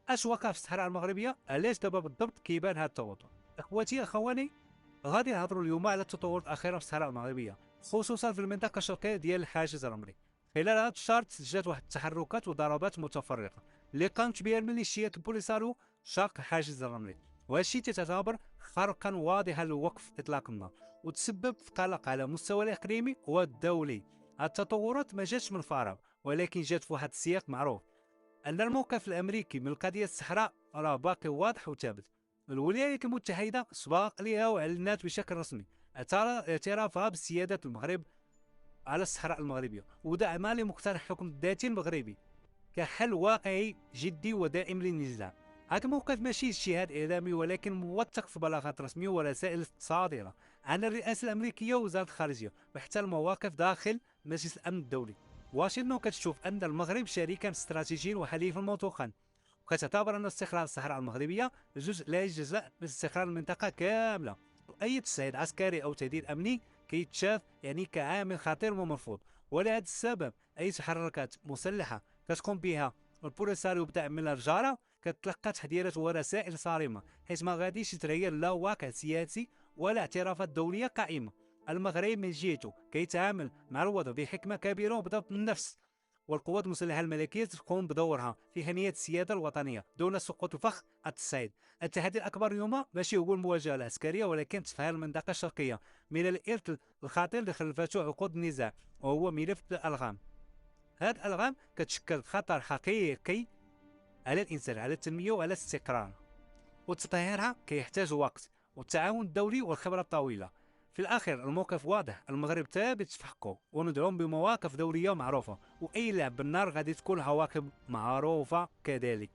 اش وقع في الصحراء المغربيه؟ علاش دابا بالضبط كيبان هذا التوتر؟ اخواتي اخواني، غادي نهضروا اليوم على التطورات الاخيره في الصحراء المغربيه، خصوصا في المنطقه الشرقيه ديال الحاجز الرملي. خلال هذا الشهر تسجلت واحد التحركات وضربات متفرقه اللي قامت بها الميليشيات البوليساريو شرق الحاجز الرملي، وهذا الشيء تعتبر خرقا واضحا لوقف اطلاق النار، وتسبب في قلق على المستوى الاقليمي والدولي. هذه التطورات ما جاتش من فراغ، ولكن جات في واحد السياق معروف أن الموقف الأمريكي من قضية الصحراء راه باقي واضح وثابت. الولايات المتحدة سبق لها وأعلنت بشكل رسمي اعترافها بسيادة المغرب على الصحراء المغربية ودعمها لمقترح الحكم الذاتي المغربي كحل واقعي جدي ودائم للنزاع. هذا الموقف ماشي اجتهاد إعلامي، ولكن موثق في بلاغات رسمية ورسائل صادرة عن الرئاسة الأمريكية ووزارة الخارجية وحتى المواقف داخل مجلس الأمن الدولي. واشنطن كتشوف أن المغرب شريكا استراتيجيا وحليفا موثوقا، وكتعتبر أن استقرار الصحراء المغربية جزء لا يتجزأ من استقرار المنطقة كاملة. أي تصعيد عسكري أو تهديد أمني كيتشاف كعامل خطير ومرفوض. ولهذا السبب أي تحركات مسلحة كتقوم بها البوليساريو بدعم من الرجالة كتلقى تحذيرات ورسائل صارمة، حيث ما غاديش يتغير لا واقع سياسي ولا اعترافات دولية قائمة. المغرب من جهته كيتعامل مع الوضع بحكمة كبيرة وبضبط النفس، والقوات المسلحة الملكية تقوم بدورها في حماية السيادة الوطنية دون سقوط فخ التصعيد. التحدي الأكبر اليوم ماشي هو المواجهة العسكرية، ولكن تفعيل المنطقة الشرقية من الإرث الخطير اللي خلفته عقود النزاع، وهو ملف الألغام. هاد الألغام كتشكل خطر حقيقي على الإنسان، على التنمية وعلى الاستقرار، وتطهيرها كيحتاج وقت والتعاون الدولي والخبرة الطويلة. في الأخير الموقف واضح، المغرب ثابت في حقه وندعم بمواقف دولية معروفة، وأي لعب بالنار غادي تكون عواقب معروفة كذلك.